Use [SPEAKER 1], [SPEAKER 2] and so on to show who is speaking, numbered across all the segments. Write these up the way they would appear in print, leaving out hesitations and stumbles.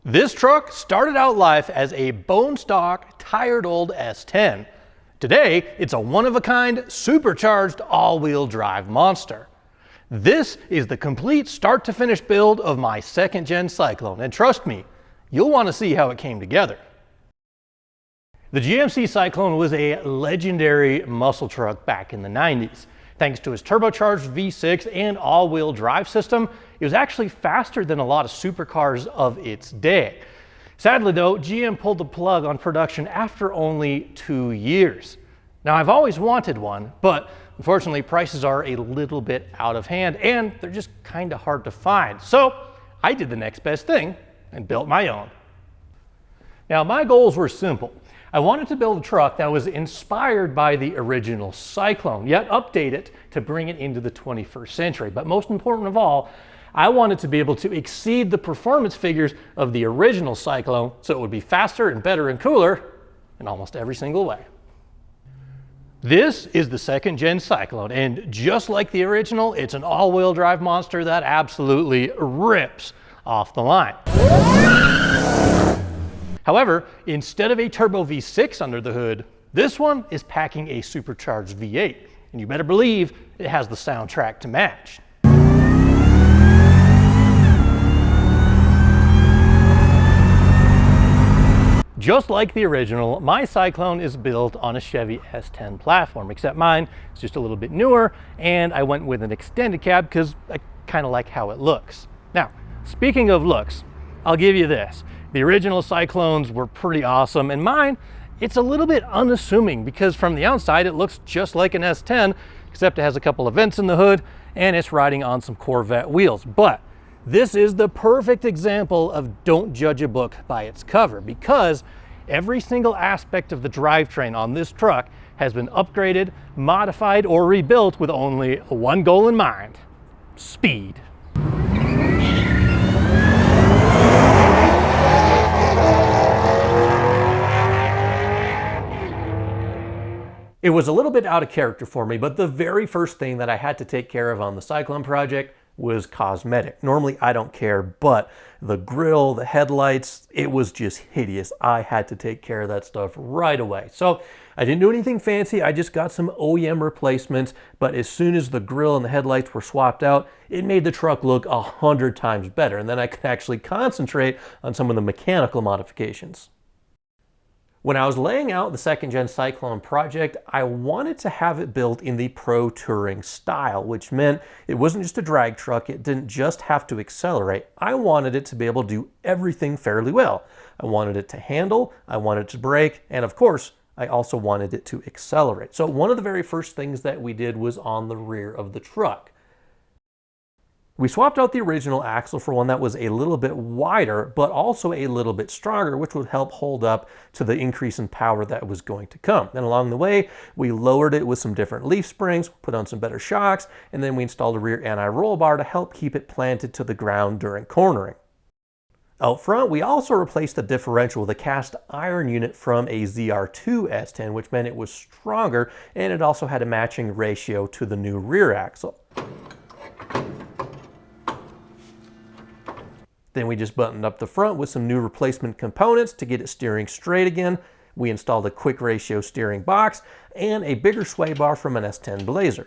[SPEAKER 1] This truck started out life as a bone stock, tired old S10. Today, it's a one-of-a-kind, supercharged all-wheel drive monster. This is the complete start-to-finish build of my second-gen Syclone, and trust me, you'll want to see how it came together. The GMC Syclone was a legendary muscle truck back in the 90s. Thanks to its turbocharged V6 and all-wheel drive system, it was actually faster than a lot of supercars of its day. Sadly though, GM pulled the plug on production after only 2 years. Now I've always wanted one, but unfortunately prices are a little bit out of hand and they're just kind of hard to find. So I did the next best thing and built my own. Now my goals were simple. I wanted to build a truck that was inspired by the original Syclone, yet update it to bring it into the 21st century. But most important of all, I wanted to be able to exceed the performance figures of the original Syclone, so it would be faster and better and cooler in almost every single way. This is the second-gen Syclone, and just like the original, it's an all-wheel drive monster that absolutely rips off the line. However, instead of a turbo V6 under the hood, this one is packing a supercharged V8, and you better believe it has the soundtrack to match. Just like the original, my Syclone is built on a Chevy S10 platform, except mine is just a little bit newer, and I went with an extended cab because I kind of like how it looks. Now, speaking of looks, I'll give you this. The original Syclones were pretty awesome, and mine, it's a little bit unassuming because from the outside it looks just like an S10, except it has a couple of vents in the hood and it's riding on some Corvette wheels. But this is the perfect example of don't judge a book by its cover, because every single aspect of the drivetrain on this truck has been upgraded, modified, or rebuilt with only one goal in mind: speed. It was a little bit out of character for me, but the very first thing that I had to take care of on the Syclone project was cosmetic. Normally I don't care, but the grille, the headlights, it was just hideous. I had to take care of that stuff right away. So I didn't do anything fancy. I just got some OEM replacements, but as soon as the grille and the headlights were swapped out, it made the truck look 100 times better. And then I could actually concentrate on some of the mechanical modifications. When I was laying out the second-gen Syclone project, I wanted to have it built in the pro touring style, which meant it wasn't just a drag truck. It didn't just have to accelerate. I wanted it to be able to do everything fairly well. I wanted it to handle, I wanted it to brake, and of course, I also wanted it to accelerate. So one of the very first things that we did was on the rear of the truck. We swapped out the original axle for one that was a little bit wider, but also a little bit stronger, which would help hold up to the increase in power that was going to come. Then along the way, we lowered it with some different leaf springs, put on some better shocks, and then we installed a rear anti-roll bar to help keep it planted to the ground during cornering. Out front, we also replaced the differential with a cast iron unit from a ZR2 S10, which meant it was stronger, and it also had a matching ratio to the new rear axle. Then we just buttoned up the front with some new replacement components to get it steering straight again. We installed a quick ratio steering box and a bigger sway bar from an S10 Blazer.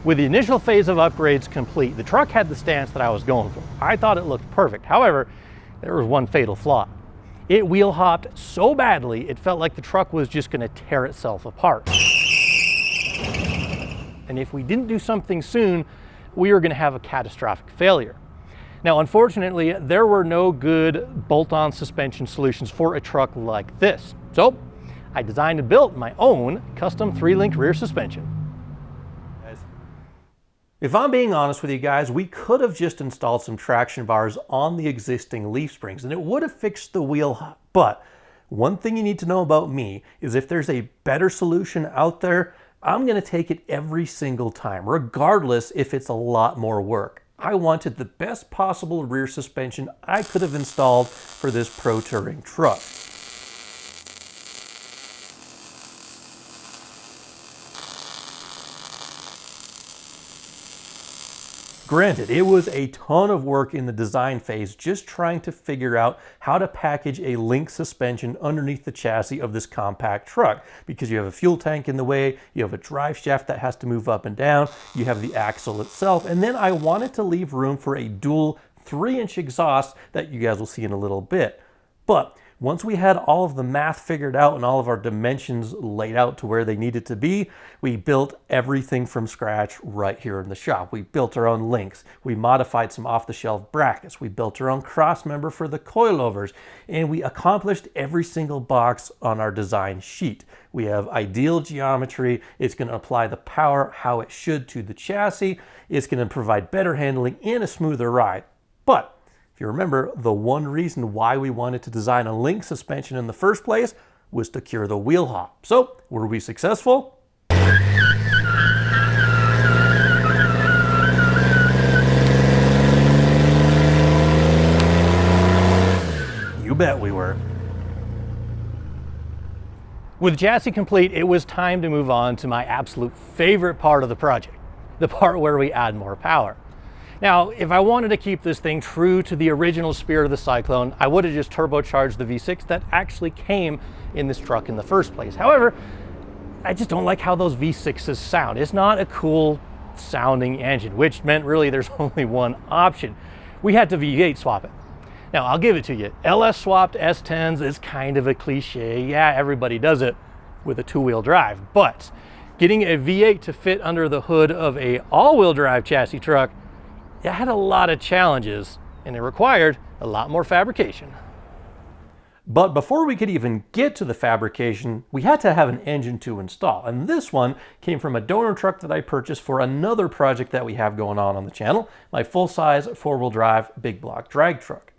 [SPEAKER 1] With the initial phase of upgrades complete, the truck had the stance that I was going for. I thought it looked perfect. However, there was one fatal flaw. It wheel hopped so badly, it felt like the truck was just going to tear itself apart. And if we didn't do something soon, we were going to have a catastrophic failure. Now, unfortunately, there were no good bolt-on suspension solutions for a truck like this. So I designed and built my own custom 3-link rear suspension. If I'm being honest with you guys, we could have just installed some traction bars on the existing leaf springs and it would have fixed the wheel hop. But one thing you need to know about me is if there's a better solution out there, I'm going to take it every single time, regardless if it's a lot more work. I wanted the best possible rear suspension I could have installed for this pro touring truck. Granted, it was a ton of work in the design phase just trying to figure out how to package a link suspension underneath the chassis of this compact truck, because you have a fuel tank in the way, you have a drive shaft that has to move up and down, you have the axle itself, and then I wanted to leave room for a dual 3-inch exhaust that you guys will see in a little bit. But once we had all of the math figured out and all of our dimensions laid out to where they needed to be, we built everything from scratch right here in the shop. We built our own links. We modified some off-the-shelf brackets. We built our own cross member for the coilovers, and we accomplished every single box on our design sheet. We have ideal geometry. It's going to apply the power how it should to the chassis. It's going to provide better handling and a smoother ride. But if you remember, the one reason why we wanted to design a link suspension in the first place was to cure the wheel hop. So, were we successful? You bet we were. With the chassis complete, it was time to move on to my absolute favorite part of the project, the part where we add more power. Now, if I wanted to keep this thing true to the original spirit of the Syclone, I would have just turbocharged the V6 that actually came in this truck in the first place. However, I just don't like how those V6s sound. It's not a cool sounding engine, which meant really there's only one option. We had to V8 swap it. Now, I'll give it to you. LS swapped S10s is kind of a cliche. Yeah, everybody does it with a two-wheel drive, but getting a V8 to fit under the hood of a all-wheel drive chassis truck, it had a lot of challenges, and it required a lot more fabrication. But before we could even get to the fabrication, we had to have an engine to install, and this one came from a donor truck that I purchased for another project that we have going on the channel, my full-size four-wheel drive big block drag truck.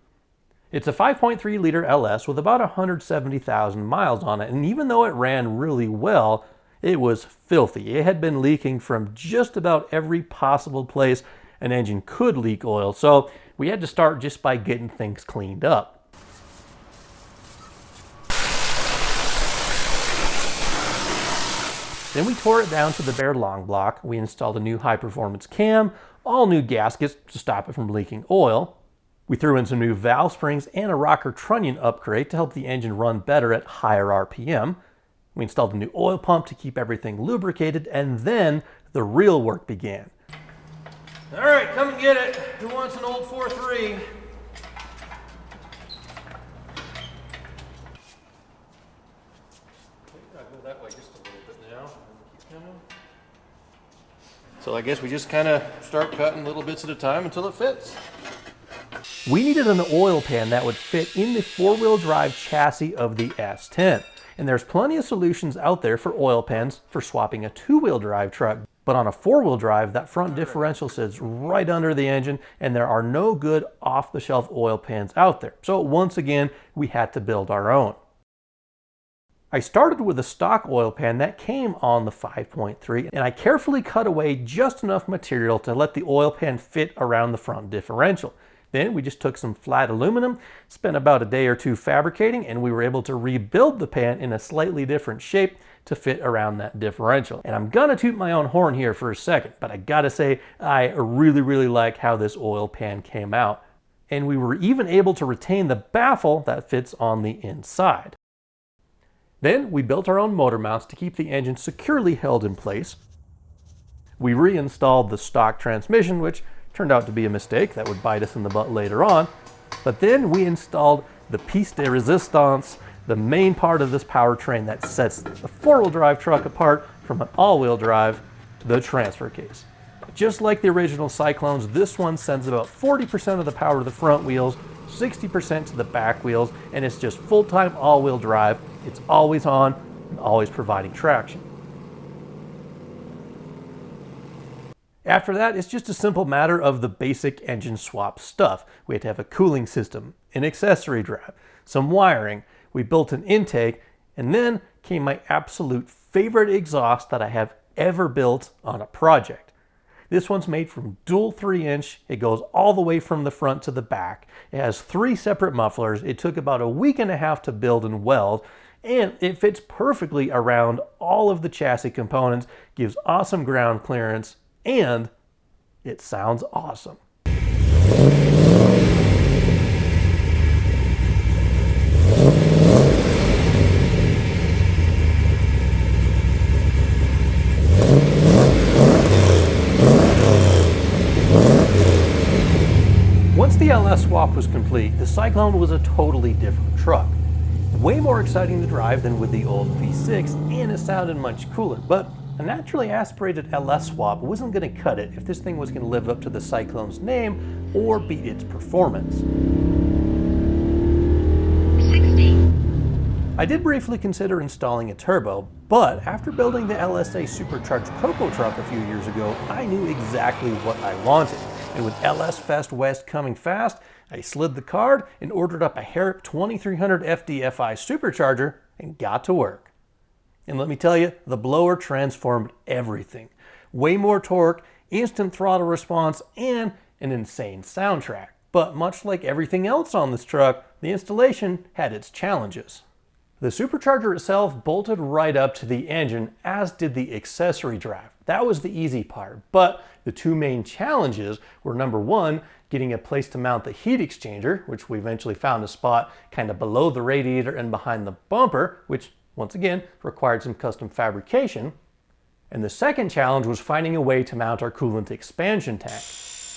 [SPEAKER 1] It's a 5.3 liter LS with about 170,000 miles on it, and even though it ran really well, it was filthy. It had been leaking from just about every possible place an engine could leak oil, so we had to start just by getting things cleaned up. Then we tore it down to the bare long block. We installed a new high-performance cam, all new gaskets to stop it from leaking oil. We threw in some new valve springs and a rocker trunnion upgrade to help the engine run better at higher RPM. We installed a new oil pump to keep everything lubricated, and then the real work began. All right, come and get it. Who wants an old 4.3? I'll go that way just a little bit now. Keep coming. So I guess we just kind of start cutting little bits at a time until it fits. We needed an oil pan that would fit in the four-wheel drive chassis of the S10. And there's plenty of solutions out there for oil pans for swapping a two-wheel drive truck. But on a four-wheel drive, that front differential sits right under the engine, and there are no good off-the-shelf oil pans out there. So once again, we had to build our own. I started with a stock oil pan that came on the 5.3, and I carefully cut away just enough material to let the oil pan fit around the front differential. Then we just took some flat aluminum, spent about a day or two fabricating, and we were able to rebuild the pan in a slightly different shape to fit around that differential. And I'm gonna toot my own horn here for a second, but I gotta say, I really like how this oil pan came out. And we were even able to retain the baffle that fits on the inside. Then we built our own motor mounts to keep the engine securely held in place. We reinstalled the stock transmission, which turned out to be a mistake that would bite us in the butt later on. But then we installed the piece de resistance, the main part of this powertrain that sets the four-wheel drive truck apart from an all-wheel drive, the transfer case. Just like the original Syclones, this one sends about 40% of the power to the front wheels, 60% to the back wheels, and it's just full-time all-wheel drive. It's always on and always providing traction. After that, it's just a simple matter of the basic engine swap stuff. We had to have a cooling system, an accessory drive, some wiring. We built an intake, and then came my absolute favorite exhaust that I have ever built on a project. This one's made from dual 3-inch. It goes all the way from the front to the back. It has 3 separate mufflers. It took about a week and a half to build and weld, and it fits perfectly around all of the chassis components, gives awesome ground clearance, and It sounds awesome. Once the LS swap was complete, the Syclone was a totally different truck. Way more exciting to drive than with the old V6, and it sounded much cooler, but a naturally aspirated LS swap wasn't going to cut it if this thing was going to live up to the Syclone's name or beat its performance.
[SPEAKER 2] 60.
[SPEAKER 1] I did briefly consider installing a turbo, but after building the LSA Supercharged Cocoa truck a few years ago, I knew exactly what I wanted. And with LS Fest West coming fast, I slid the card and ordered up a Harrop 2300 FDFI Supercharger and got to work. And let me tell you, the blower transformed everything. Way more torque, instant throttle response, and an insane soundtrack. But much like everything else on this truck, the installation had its challenges. The supercharger itself bolted right up to the engine, as did the accessory drive. That was the easy part, but the two main challenges were, number one, getting a place to mount the heat exchanger, which we eventually found a spot kind of below the radiator and behind the bumper, which once again required some custom fabrication. And the second challenge was finding a way to mount our coolant expansion tank.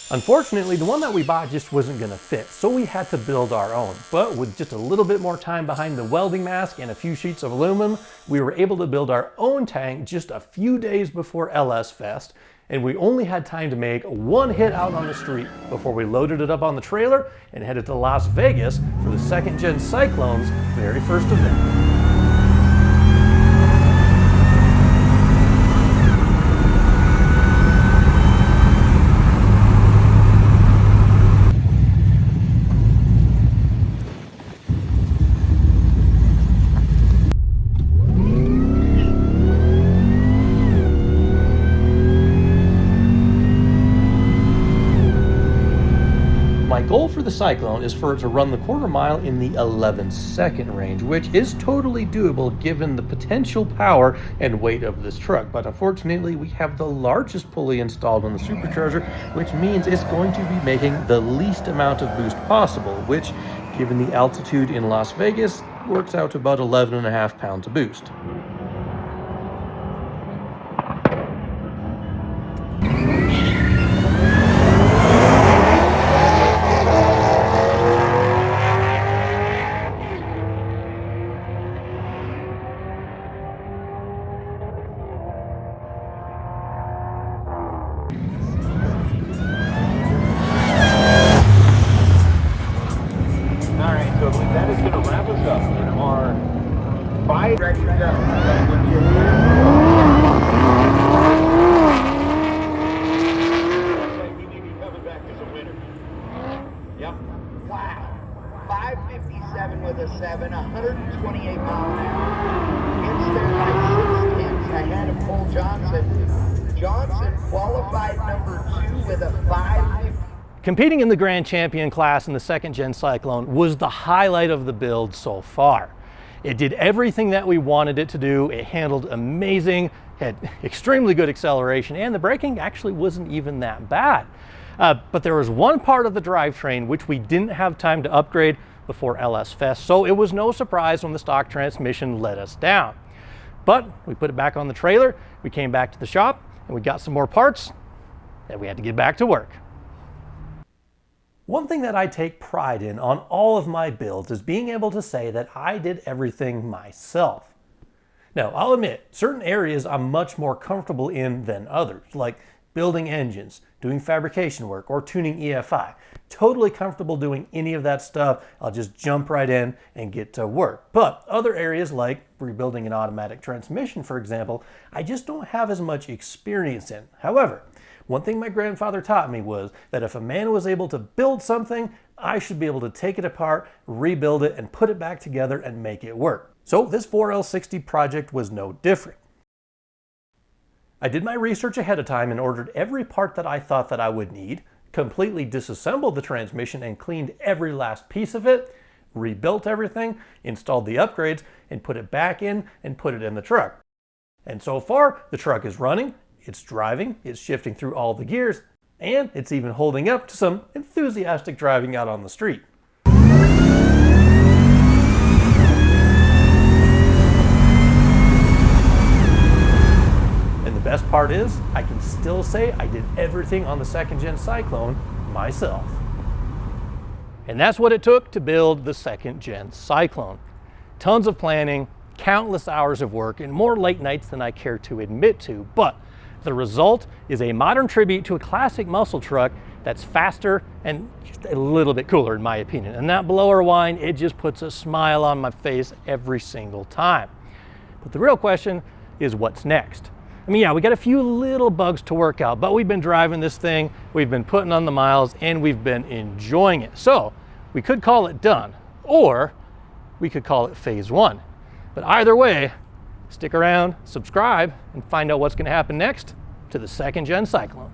[SPEAKER 1] Unfortunately, the one that we bought just wasn't going to fit, so we had to build our own. But with just a little bit more time behind the welding mask and a few sheets of aluminum, we were able to build our own tank just a few days before LS Fest, and we only had time to make one hit out on the street before we loaded it up on the trailer and headed to Las Vegas for the second gen Syclone's very first event. My goal for the Syclone is for it to run the quarter mile in the 11-second range, which is totally doable given the potential power and weight of this truck. But unfortunately, we have the largest pulley installed on the Supercharger, which means it's going to be making the least amount of boost possible, which, given the altitude in Las Vegas, works out to about 11.5 pounds of boost.
[SPEAKER 3] So I believe that is going to wrap us up in our 5 ready to go. We may be coming back as a winner. Yep.
[SPEAKER 2] Wow. 557 with a 7, 128 mile an hour. Gets there by 6 tenths ahead of Cole Johnson. Johnson qualified number 2 with a 550.
[SPEAKER 1] Competing in the Grand Champion class in the second gen Syclone was the highlight of the build so far. It did everything that we wanted it to do. It handled amazing, had extremely good acceleration, and the braking actually wasn't even that bad. But there was one part of the drivetrain which we didn't have time to upgrade before LS Fest, so it was no surprise when the stock transmission let us down. But we put it back on the trailer, we came back to the shop, and we got some more parts, and we had to get back to work. One thing that I take pride in on all of my builds is being able to say that I did everything myself. Now, I'll admit, certain areas I'm much more comfortable in than others, like building engines, doing fabrication work, or tuning EFI. Totally comfortable doing any of that stuff. I'll just jump right in and get to work. But other areas like rebuilding an automatic transmission, for example, I just don't have as much experience in. However, one thing my grandfather taught me was that if a man was able to build something, I should be able to take it apart, rebuild it, and put it back together and make it work. So this 4L60 project was no different. I did my research ahead of time and ordered every part that I thought that I would need, completely disassembled the transmission and cleaned every last piece of it, rebuilt everything, installed the upgrades, and put it back in and put it in the truck. And so far, the truck is running, it's driving, it's shifting through all the gears, And it's even holding up to some enthusiastic driving out on the street. And the best part is, I can still say I did everything on the 2nd Gen Syclone myself. And that's what it took to build the 2nd Gen Syclone. Tons of planning, countless hours of work, and more late nights than I care to admit to, but the result is a modern tribute to a classic muscle truck that's faster and just a little bit cooler in my opinion. And that blower whine, it just puts a smile on my face every single time. But the real question is what's next? I mean, yeah, we got a few little bugs to work out, but we've been driving this thing, we've been putting on the miles, and we've been enjoying it. So we could call it done, or we could call it phase 1. But either way, stick around, subscribe, and find out what's going to happen next to the 2nd Gen Syclone.